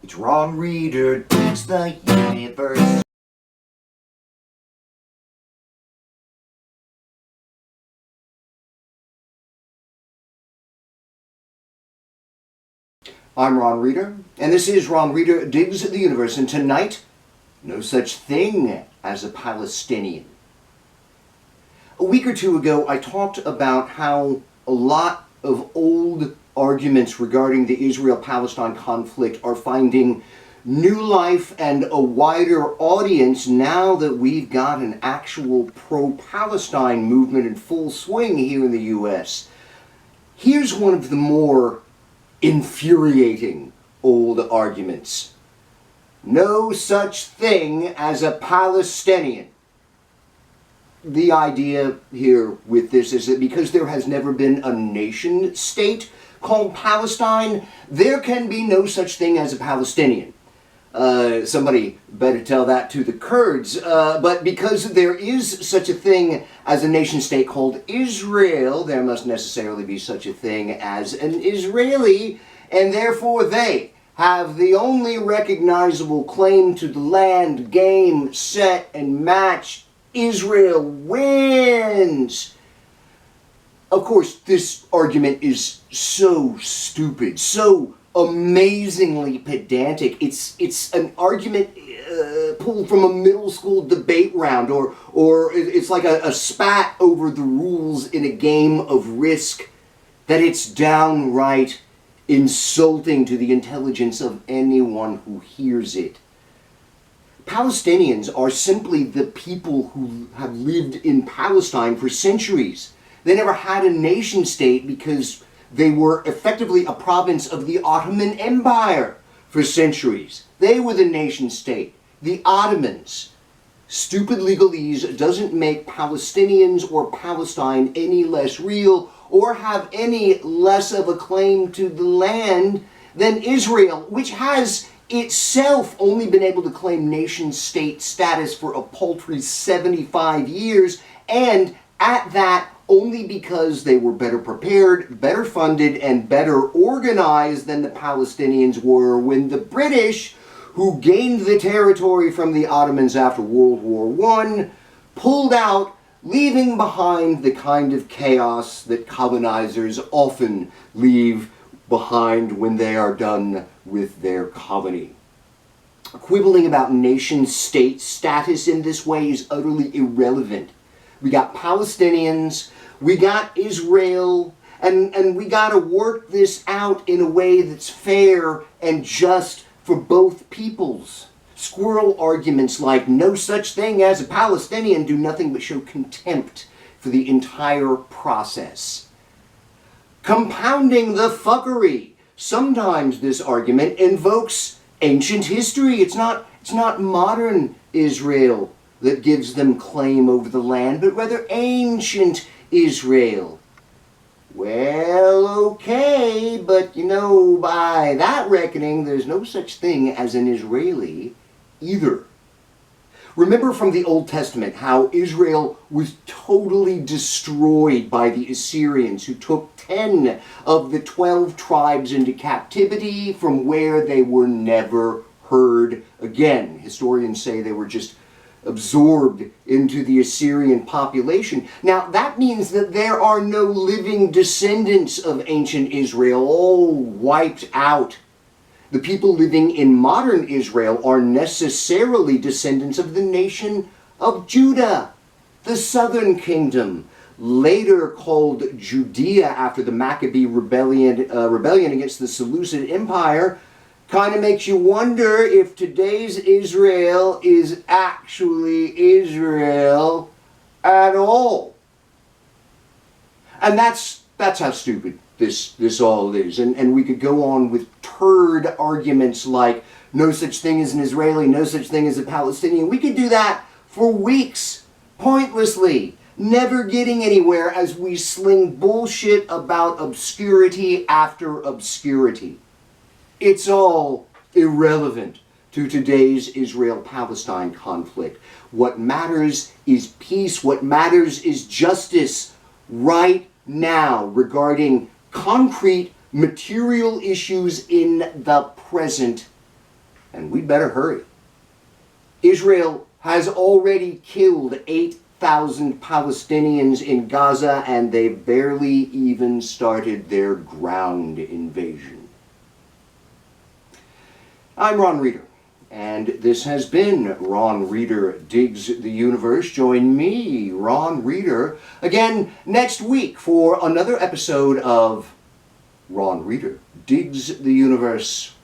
It's Ron Reader digs the universe. I'm Ron Reader, and this is Ron Reader Digs the Universe, and tonight, no such thing as a Palestinian. A week or two ago, I talked about how a lot of old arguments regarding the Israel-Palestine conflict are finding new life and a wider audience now that we've got an actual pro-Palestine movement in full swing here in the U.S. Here's one of the more infuriating old arguments. No such thing as a Palestinian. The idea here with this is that because there has never been a nation state called Palestine, there can be no such thing as a Palestinian. Somebody better tell that to the Kurds. But because there is such a thing as a nation state called Israel, there must necessarily be such a thing as an Israeli, and therefore they have the only recognizable claim to the land, game, set, and match. Israel wins! Of course, this argument is so stupid, so amazingly pedantic. It's an argument pulled from a middle school debate round, or it's like a spat over the rules in a game of Risk, that it's downright insulting to the intelligence of anyone who hears it. Palestinians are simply the people who have lived in Palestine for centuries. They never had a nation state because they were effectively a province of the Ottoman Empire for centuries. They were the nation state, the Ottomans. Stupid legalese doesn't make Palestinians or Palestine any less real or have any less of a claim to the land than Israel, which has itself only been able to claim nation-state status for a paltry 75 years, and at that only because they were better prepared, better funded, and better organized than the Palestinians were when the British, who gained the territory from the Ottomans after World War I, pulled out, leaving behind the kind of chaos that colonizers often leave behind when they are done with their colony. Quibbling about nation-state status in this way is utterly irrelevant. We got Palestinians, we got Israel, and we got to work this out in a way that's fair and just for both peoples. Squirrel arguments like no such thing as a Palestinian do nothing but show contempt for the entire process. Compounding the fuckery, sometimes this argument invokes ancient history. It's not modern Israel that gives them claim over the land, but rather ancient Israel. Well, okay, but by that reckoning, there's no such thing as an Israeli either. Remember from the Old Testament how Israel was totally destroyed by the Assyrians, who took 10 of the 12 tribes into captivity from where they were never heard again. Historians say they were just absorbed into the Assyrian population. Now, that means that there are no living descendants of ancient Israel, all wiped out. The people living in modern Israel are necessarily descendants of the nation of Judah, the southern kingdom, later called Judea after the Maccabee rebellion against the Seleucid Empire. Kind of makes you wonder if today's Israel is actually Israel at all. And that's how stupid this all is. And we could go on with turd arguments like no such thing as an Israeli, no such thing as a Palestinian. We could do that for weeks, pointlessly, never getting anywhere as we sling bullshit about obscurity after obscurity. It's all irrelevant to today's Israel-Palestine conflict. What matters is peace. What matters is justice right now regarding concrete material issues in the present and we better hurry. Israel has already killed 8,000 Palestinians in Gaza, and they've barely even started their ground invasion. I'm Ron Reeder, and this has been Ron Reeder Digs the Universe. Join me, Ron Reeder, again next week for another episode of Ron Reeder Digs the Universe.